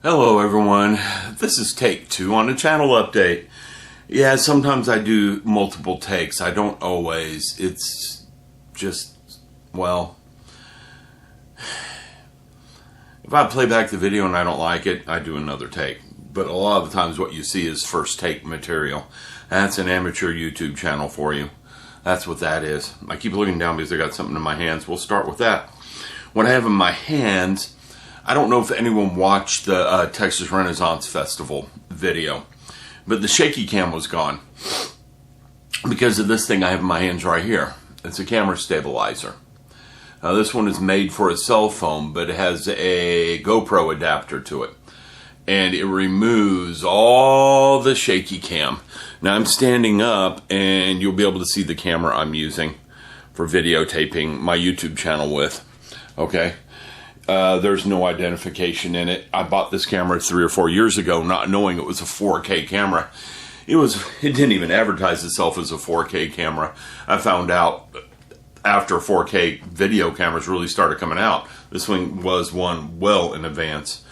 Hello everyone, this is take 2 on a channel update. Yeah, sometimes I do multiple takes. I don't always. It's just, well, if I play back the video and I don't like it, I do another take. But a lot of the times what you see is first take material. That's an amateur YouTube channel for you. That's what that is. I keep looking down because I got something in my hands. We'll start with that. What I have in my hands, I don't know if anyone watched the Texas Renaissance Festival video, but the shaky cam was gone because of this thing I have in my hands right here. It's a camera stabilizer. Now this one is made for a cell phone, but it has a GoPro adapter to it, and it removes all the shaky cam. Now I'm standing up, and you'll be able to see the camera I'm using for videotaping my YouTube channel with. Okay. There's no identification in it. I bought this camera 3 or 4 years ago, not knowing it was a 4K camera. It didn't even advertise itself as a 4K camera. I found out after 4K video cameras really started coming out. This one was one well in advance.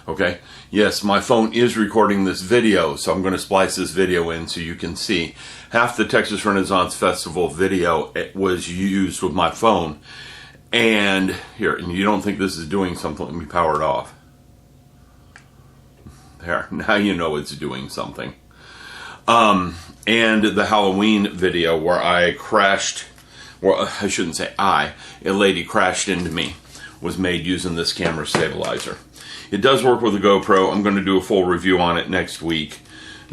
Okay. Yes, my phone is recording this video, so I'm going to splice this video in so you can see. Half the Texas Renaissance Festival video was used with my phone. And here, and you don't think this is doing something, let me power it off. There, now you know it's doing something. And the Halloween video where I crashed, well, I shouldn't say a lady crashed into me, was made using this camera stabilizer. It does work with a GoPro. I'm going to do a full review on it next week.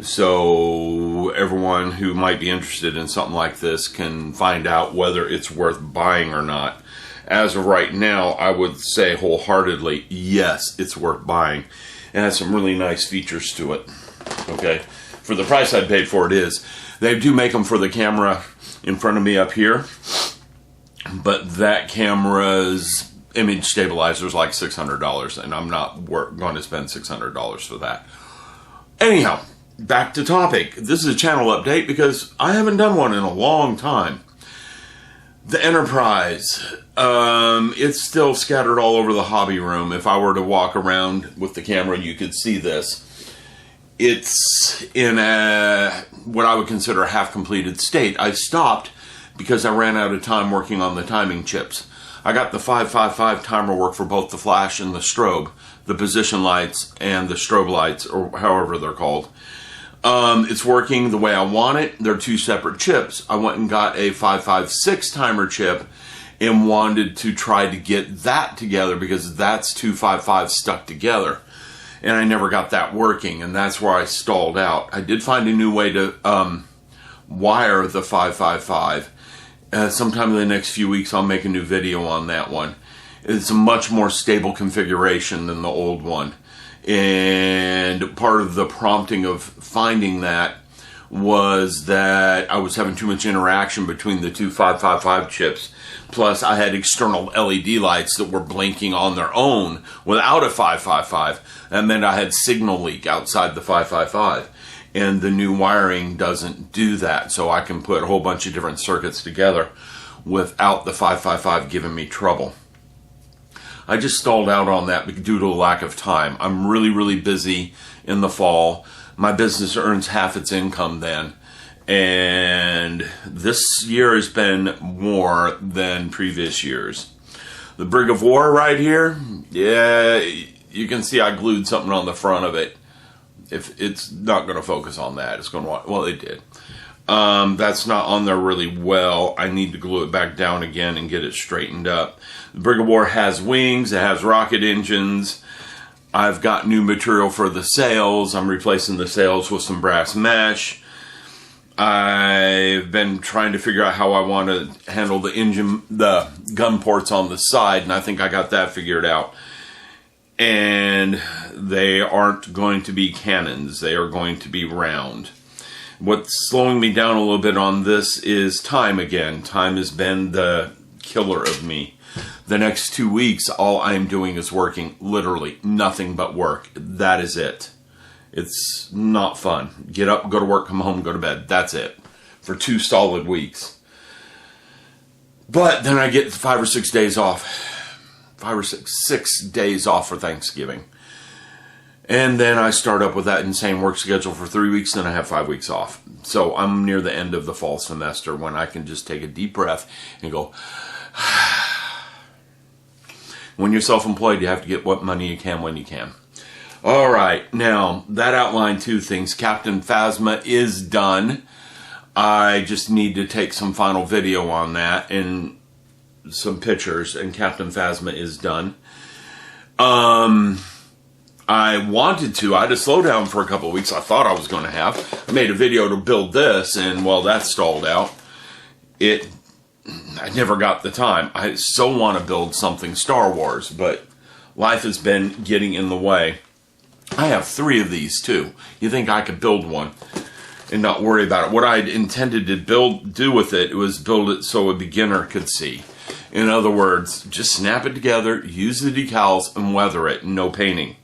So everyone who might be interested in something like this can find out whether it's worth buying or not. As of right now, I would say wholeheartedly, yes, it's worth buying. It has some really nice features to it. Okay, for the price I paid for it is. They do make them for the camera in front of me up here, but that camera's image stabilizer is like $600, and I'm not going to spend $600 for that. Anyhow, back to topic. This is a channel update because I haven't done one in a long time. The Enterprise, it's still scattered all over the hobby room. If I were to walk around with the camera, you could see this. It's in what I would consider a half-completed state. I stopped because I ran out of time working on the timing chips. I got the 555 timer work for both the flash and the strobe, the position lights and the strobe lights, or however they're called. It's working the way I want it. They're 2 separate chips. I went and got a 556 timer chip and wanted to try to get that together because that's 2 5.5s stuck together. And I never got that working, and that's where I stalled out. I did find a new way to wire the 555. Sometime in the next few weeks I'll make a new video on that one. It's a much more stable configuration than the old one. And part of the prompting of finding that was that I was having too much interaction between the 2 555 chips. Plus I had external LED lights that were blinking on their own without a 555. That meant I had signal leak outside the 555. And the new wiring doesn't do that. So I can put a whole bunch of different circuits together without the 555 giving me trouble. I just stalled out on that due to a lack of time. I'm really, really busy in the fall. My business earns half its income then. And this year has been more than previous years. The Brig of War right here, yeah, you can see I glued something on the front of it. If it's not going to focus on that, it's going to, well, it did. That's not on there really well. I need to glue it back down again and get it straightened up. The Brig of War has wings, it has rocket engines. I've got new material for the sails. I'm replacing the sails with some brass mesh. I've been trying to figure out how I want to handle the engine, the gun ports on the side, and I think I got that figured out. And they aren't going to be cannons, they are going to be round. What's slowing me down a little bit on this is time again. Time has been the killer of me. The next 2 weeks, all I'm doing is working. Literally, nothing but work. That is it. It's not fun. Get up, go to work, come home, go to bed. That's it. For 2 solid weeks. But then I get 5 or 6 days off. 6 days off for Thanksgiving. And then I start up with that insane work schedule for 3 weeks, then I have 5 weeks off. So I'm near the end of the fall semester when I can just take a deep breath and go. When you're self-employed, you have to get what money you can when you can. All right, now that outlined two things. Captain Phasma is done. I just need to take some final video on that and some pictures, and Captain Phasma is done. I wanted to. I had to slow down for a couple of weeks. I thought I was going to have. I made a video to build this, and well, that stalled out. I never got the time. I so want to build something Star Wars, but life has been getting in the way. I have 3 of these too. You think I could build one and not worry about it? What I intended to do with it was build it so a beginner could see. In other words, just snap it together, use the decals, and weather it, no painting.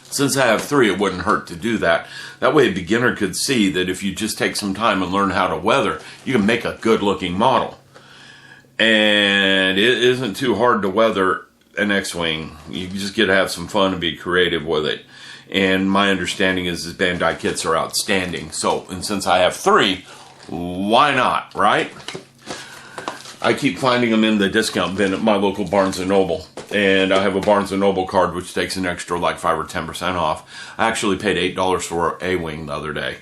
Since I have 3, it wouldn't hurt to do that. That way a beginner could see that if you just take some time and learn how to weather, you can make a good-looking model. And it isn't too hard to weather an X-Wing. You just get to have some fun and be creative with it. And my understanding is that Bandai kits are outstanding. So, and since I have 3, why not, right? I keep finding them in the discount bin at my local Barnes & Noble. And I have a Barnes & Noble card which takes an extra like 5 or 10% off. I actually paid $8 for a wing the other day,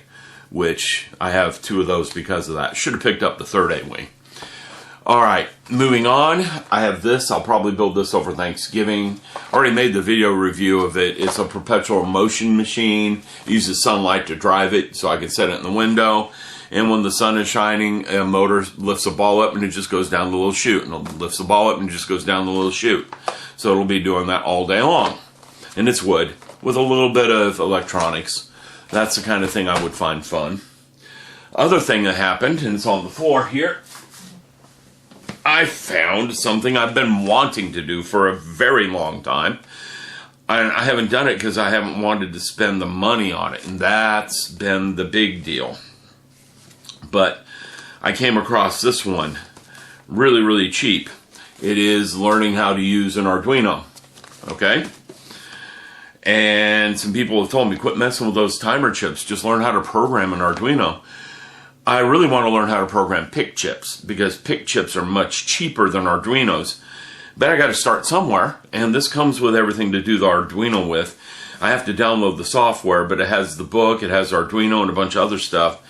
which I have 2 of those because of that. Should have picked up the 3rd A-wing. Alright, moving on. I have this. I'll probably build this over Thanksgiving. Already made the video review of it. It's a perpetual motion machine. It uses sunlight to drive it, so I can set it in the window. And when the sun is shining, a motor lifts a ball up and it just goes down the little chute. And it lifts the ball up and it just goes down the little chute. So it'll be doing that all day long. And it's wood with a little bit of electronics. That's the kind of thing I would find fun. Other thing that happened, and it's on the floor here, I found something I've been wanting to do for a very long time. And I haven't done it because I haven't wanted to spend the money on it. And that's been the big deal. But I came across this one really, really cheap. It is learning how to use an Arduino. Okay? And some people have told me, quit messing with those timer chips. Just learn how to program an Arduino. I really want to learn how to program PIC chips because PIC chips are much cheaper than Arduinos. But I got to start somewhere, and this comes with everything to do the Arduino with. I have to download the software, but it has the book, it has Arduino and a bunch of other stuff.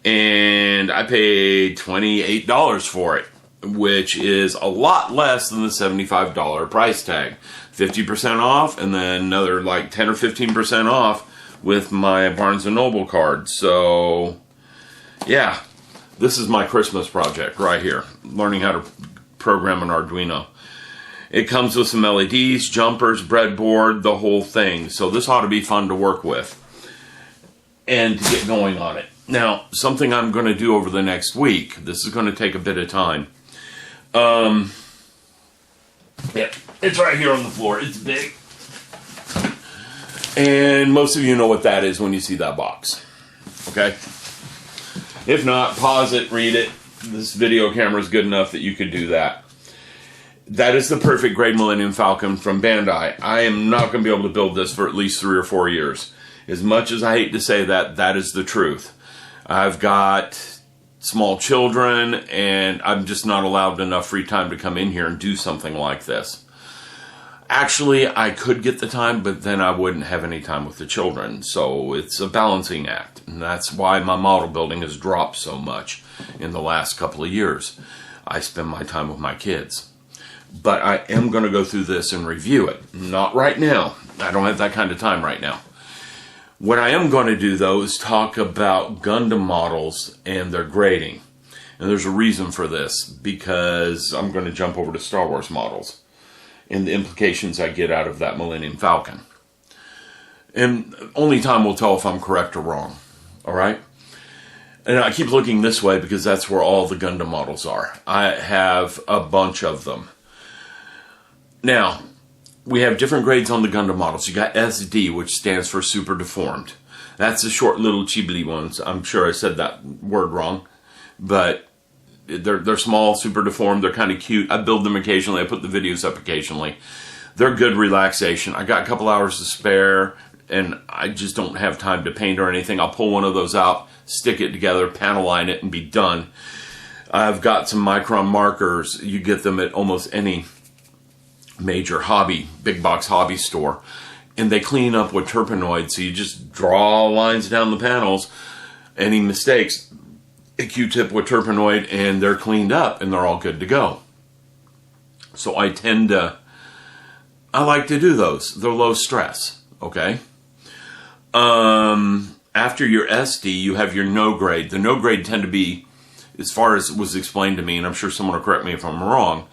And I paid $28 for it, which is a lot less than the $75 price tag. 50% off, and then another like 10 or 15% off with my Barnes & Noble card. So, yeah, this is my Christmas project right here, learning how to program an Arduino. It comes with some LEDs, jumpers, breadboard, the whole thing. So this ought to be fun to work with and to get going on it. Now, something I'm going to do over the next week, this is going to take a bit of time. Yeah, it's right here on the floor. It's big. And most of you know what that is when you see that box. Okay? If not, pause it, read it. This video camera is good enough that you could do that. That is the perfect grade Millennium Falcon from Bandai. I am not going to be able to build this for at least 3 or 4 years. As much as I hate to say that, that is the truth. I've got small children, and I'm just not allowed enough free time to come in here and do something like this. Actually, I could get the time, but then I wouldn't have any time with the children. So it's a balancing act. And that's why my model building has dropped so much in the last couple of years. I spend my time with my kids. But I am going to go through this and review it. Not right now. I don't have that kind of time right now. What I am going to do, though, is talk about Gundam models and their grading. And there's a reason for this, because I'm going to jump over to Star Wars models and the implications I get out of that Millennium Falcon. And only time will tell if I'm correct or wrong. All right? And I keep looking this way because that's where all the Gundam models are. I have a bunch of them. Now, we have different grades on the Gundam models. You got SD, which stands for Super Deformed. That's the short little chibli ones. I'm sure I said that word wrong. But they're small, super deformed. They're kind of cute. I build them occasionally. I put the videos up occasionally. They're good relaxation. I got a couple hours to spare, and I just don't have time to paint or anything. I'll pull one of those out, stick it together, panel line it, and be done. I've got some micron markers. You get them at almost any major big box hobby store. And they clean up with terpenoid, so you just draw lines down the panels. Any mistakes, a Q-tip with terpenoid, and they're cleaned up, and they're all good to go. So I like to do those. They're low stress, okay? After your SD, you have your no grade. The no grade tend to be, as far as was explained to me, and I'm sure someone will correct me if I'm wrong,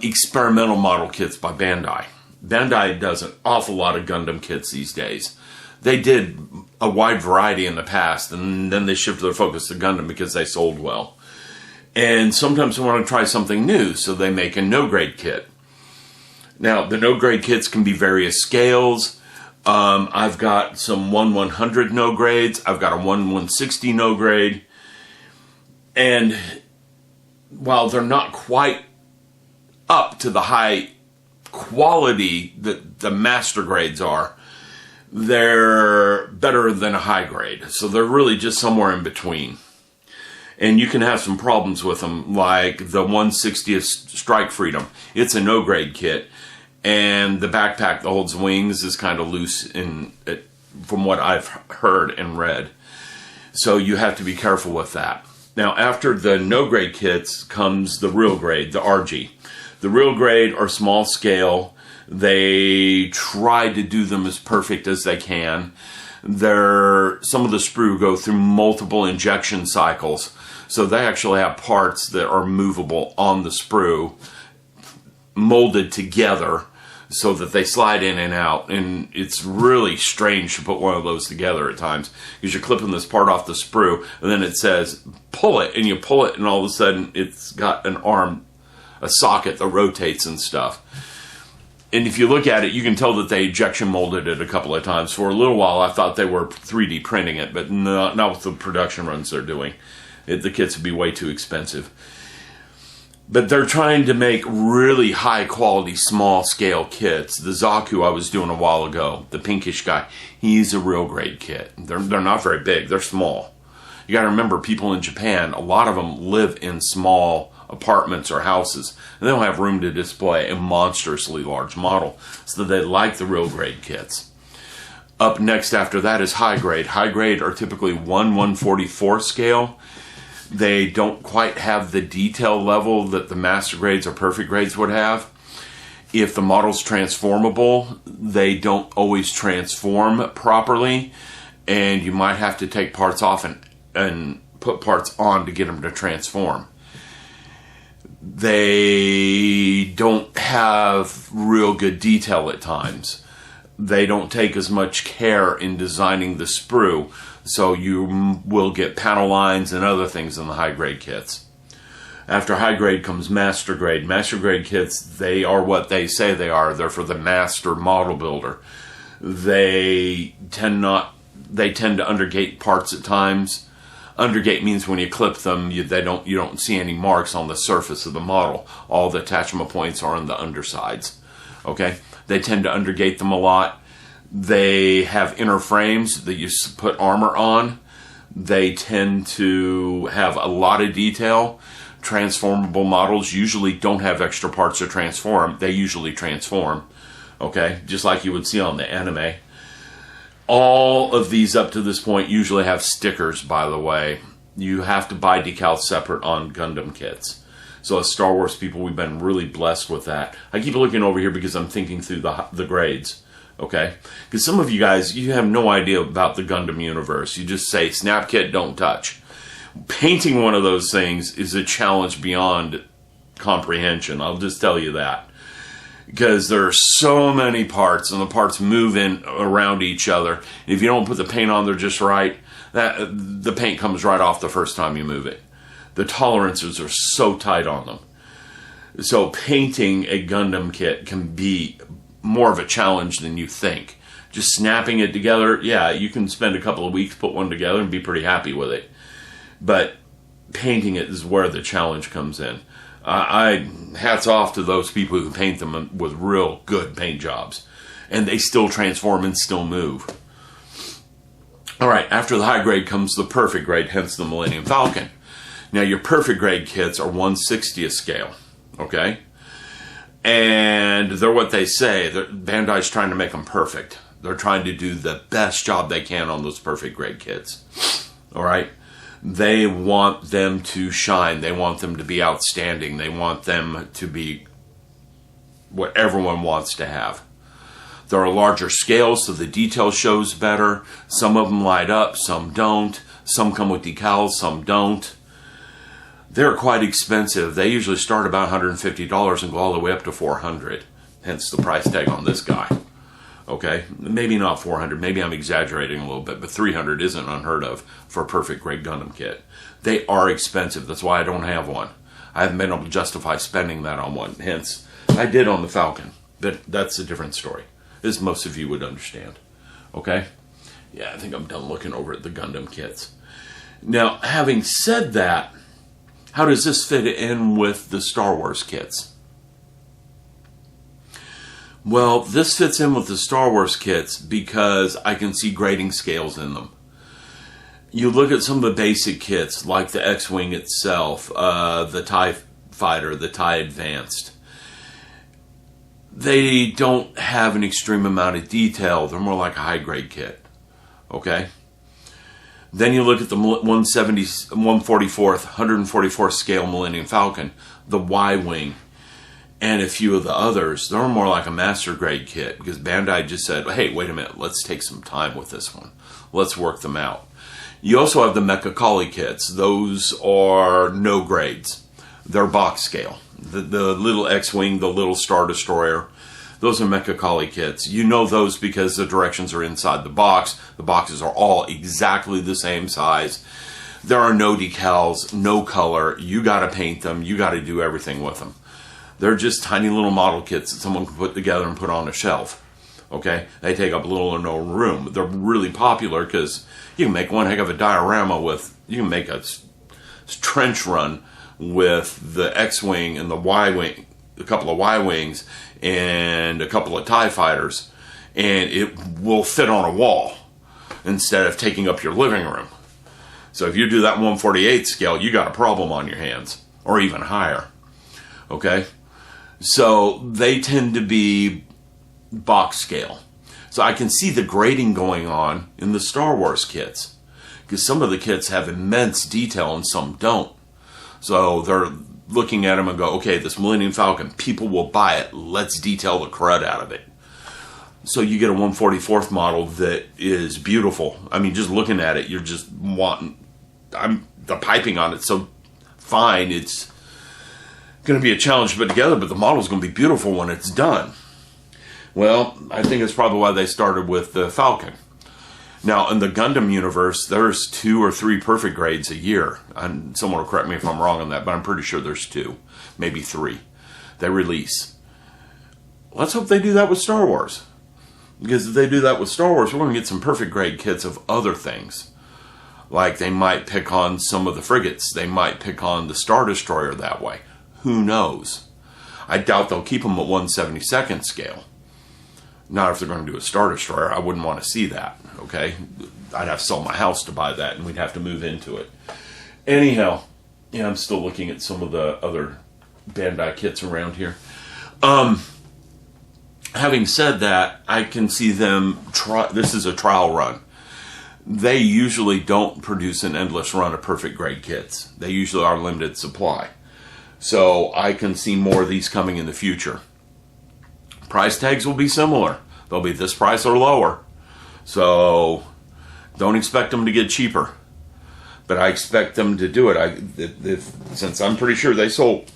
experimental model kits by Bandai. Bandai does an awful lot of Gundam kits these days. They did a wide variety in the past, and then they shifted their focus to Gundam because they sold well. And sometimes they want to try something new, so they make a no-grade kit. Now, the no-grade kits can be various scales. I've got some 1/100 no-grades. I've got a 1/160 no-grade. And while they're not quite up to the high quality that the master grades are, they're better than a high grade. So they're really just somewhere in between. And you can have some problems with them, like the 1/60th Strike Freedom. It's a no-grade kit, and the backpack that holds wings is kind of loose from what I've heard and read. So you have to be careful with that. Now, after the no-grade kits comes the real grade, the RG. The real grade are small scale. They try to do them as perfect as they can. Some of the sprue go through multiple injection cycles, so they actually have parts that are movable on the sprue, molded together so that they slide in and out. And it's really strange to put one of those together at times, because you're clipping this part off the sprue, and then it says pull it, and you pull it, and all of a sudden it's got an arm, a socket that rotates and stuff. And if you look at it, you can tell that they injection molded it a couple of times. For a little while, I thought they were 3D printing it, but not with the production runs they're doing. The kits would be way too expensive. But they're trying to make really high quality, small scale kits. The Zaku I was doing a while ago, the pinkish guy, he's a real grade kit. They're not very big, they're small. You gotta remember, people in Japan, a lot of them live in small apartments or houses, and they don't have room to display a monstrously large model, so they like the real grade kits. Up next after that is high grade. High grade are typically 1/144 scale. They don't quite have the detail level that the master grades or perfect grades would have. If the model's transformable, they don't always transform properly, and you might have to take parts off and put parts on to get them to transform. They don't have real good detail at times. They don't take as much care in designing the sprue, so you will get panel lines and other things in the high grade kits. After high grade comes master grade. Master grade kits, they are what they say they are. They're for the master model builder. They tend to undergate parts at times. Undergate means when you clip them, you don't see any marks on the surface of the model. All the attachment points are on the undersides. Okay? They tend to undergate them a lot. They have inner frames that you put armor on. They tend to have a lot of detail. Transformable models usually don't have extra parts to transform. They usually transform. Okay? Just like you would see on the anime. All of these up to this point usually have stickers, by the way. You have to buy decals separate on Gundam kits. So as Star Wars people, we've been really blessed with that. I keep looking over here because I'm thinking through the grades. Okay? Because some of you guys, you have no idea about the Gundam universe. You just say, snap kit, don't touch. Painting one of those things is a challenge beyond comprehension. I'll just tell you that. Because there are so many parts, and the parts move in around each other. And if you don't put the paint on there just right, the paint comes right off the first time you move it. The tolerances are so tight on them. So painting a Gundam kit can be more of a challenge than you think. Just snapping it together, yeah, you can spend a couple of weeks, put one together, and be pretty happy with it. But painting it is where the challenge comes in. Hats off to those people who paint them with real good paint jobs. And they still transform and still move. All right, after the high grade comes the perfect grade, hence the Millennium Falcon. Now, your perfect grade kits are 1/60th scale, okay? And they're what they say. Bandai's trying to make them perfect. They're trying to do the best job they can on those perfect grade kits, all right? They want them to shine. They want them to be outstanding. They want them to be what everyone wants to have. There are larger scales, so the detail shows better. Some of them light up, some don't. Some come with decals, some don't. They're quite expensive. They usually start about $150 and go all the way up to $400. Hence the price tag on this guy. Okay, maybe not 400, maybe I'm exaggerating a little bit, but 300 isn't unheard of for a perfect grade Gundam kit. They are expensive, that's why I don't have one. I haven't been able to justify spending that on one, hence, I did on the Falcon, but that's a different story, as most of you would understand. Okay? Yeah, I think I'm done looking over at the Gundam kits. Now, having said that, how does this fit in with the Star Wars kits? Well, this fits in with the Star Wars kits because I can see grading scales in them. You look at some of the basic kits, like the X-Wing itself, the TIE Fighter, the TIE Advanced. They don't have an extreme amount of detail. They're more like a high-grade kit. Okay? Then you look at the 144th scale Millennium Falcon, the Y-Wing, and a few of the others. They're more like a master grade kit because Bandai just said, hey, wait a minute, let's take some time with this one. Let's work them out. You also have the Mecha Collie kits. Those are no grades. They're box scale. The little X-Wing, the little Star Destroyer, those are Mecha Collie kits. You know those because the directions are inside the box. The boxes are all exactly the same size. There are no decals, no color. You got to paint them. You got to do everything with them. They're just tiny little model kits that someone can put together and put on a shelf. Okay? They take up little or no room. They're really popular because you can make one heck of a diorama with, you can make a trench run with the X-Wing and the Y-Wing, a couple of Y-Wings and a couple of TIE Fighters, and it will fit on a wall instead of taking up your living room. So if you do that 1/48 scale, you got a problem on your hands, or even higher. Okay? So they tend to be box scale. So I can see the grading going on in the Star Wars kits, because some of the kits have immense detail and some don't. So they're looking at them and go, okay, this Millennium Falcon, people will buy it. Let's detail the crud out of it. So you get a 1/44th model that is beautiful. I mean, just looking at it, you're just wanting, the piping on it's so fine, it's going to be a challenge to put together, but the model is going to be beautiful when it's done. Well, I think it's probably why they started with the Falcon. Now, in the Gundam universe, there's 2 or 3 perfect grades a year. And someone will correct me if I'm wrong on that, but I'm pretty sure there's 2, maybe 3. They release. Let's hope they do that with Star Wars. Because if they do that with Star Wars, we're going to get some perfect grade kits of other things. Like they might pick on some of the frigates. They might pick on the Star Destroyer that way. Who knows? I doubt they'll keep them at 1/72nd scale. Not if they're going to do a Star Destroyer. I wouldn't want to see that, okay? I'd have to sell my house to buy that, and we'd have to move into it. Anyhow, yeah, I'm still looking at some of the other Bandai kits around here. Having said that, I can see them try. This is a trial run. They usually don't produce an endless run of perfect grade kits. They usually are limited supply. So I can see more of these coming in the future. Price tags will be similar. They'll be this price or lower. So don't expect them to get cheaper. But I expect them to do it. Since I'm pretty sure they sold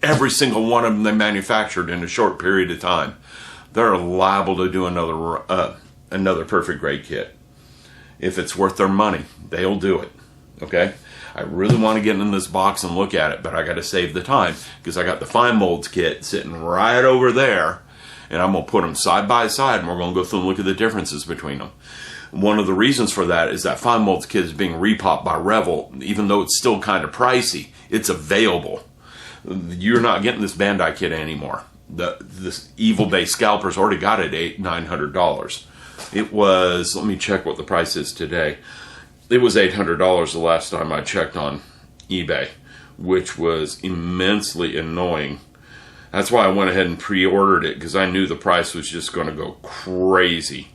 every single one of them they manufactured in a short period of time, they're liable to do another perfect grade kit. If it's worth their money, they'll do it. Okay? I really want to get in this box and look at it, but I got to save the time because I got the fine molds kit sitting right over there, and I'm going to put them side by side, and we're going to go through and look at the differences between them. One of the reasons for that is that fine molds kit is being repopped by Revel. Even though it's still kind of pricey, it's available. You're not getting this Bandai kit anymore. This Evil Bay scalper's already got it at $900. It was, let me check what the price is today. It was $800 the last time I checked on eBay, which was immensely annoying. That's why I went ahead and pre-ordered it, because I knew the price was just going to go crazy.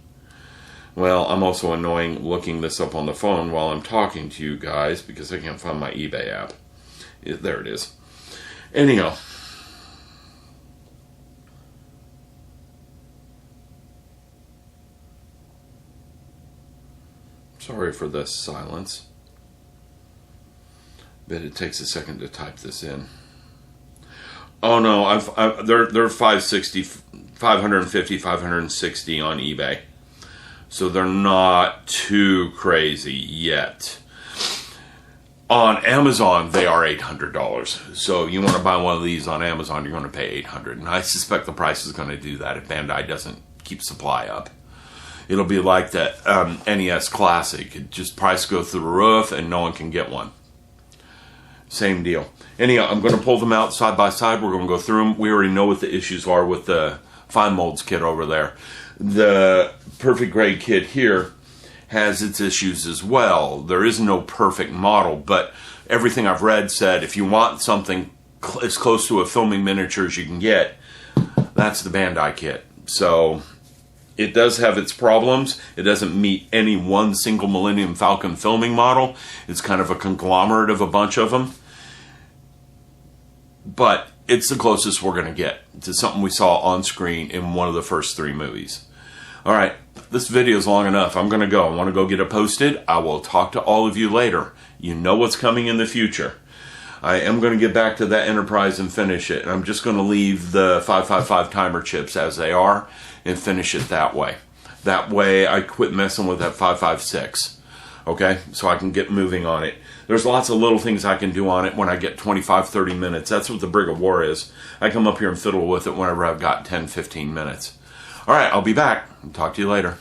Well, I'm also annoying looking this up on the phone while I'm talking to you guys, because I can't find my eBay app. There it is. Anyhow. Sorry for the silence. Bet it takes a second to type this in. Oh no, they're 560, 550, 560 on eBay. So they're not too crazy yet. On Amazon, they are $800. So you want to buy one of these on Amazon, you're going to pay $800. And I suspect the price is going to do that if Bandai doesn't keep supply up. It'll be like that NES Classic. It just price go through the roof and no one can get one. Same deal. Anyhow, I'm going to pull them out side by side. We're going to go through them. We already know what the issues are with the Fine Molds kit over there. The Perfect Grade kit here has its issues as well. There is no perfect model, but everything I've read said if you want something as close to a filming miniature as you can get, that's the Bandai kit. So it does have its problems. It doesn't meet any one single Millennium Falcon filming model. It's kind of a conglomerate of a bunch of them. But it's the closest we're going to get to something we saw on screen in one of the first 3 movies. Alright, this video is long enough. I'm going to go. I want to go get it posted. I will talk to all of you later. You know what's coming in the future. I am going to get back to that Enterprise and finish it. And I'm just going to leave the 555 timer chips as they are and finish it that way. That way I quit messing with that 556. Okay? So I can get moving on it. There's lots of little things I can do on it when I get 25, 30 minutes. That's what the Brig of War is. I come up here and fiddle with it whenever I've got 10, 15 minutes. Alright, I'll be back. Talk to you later.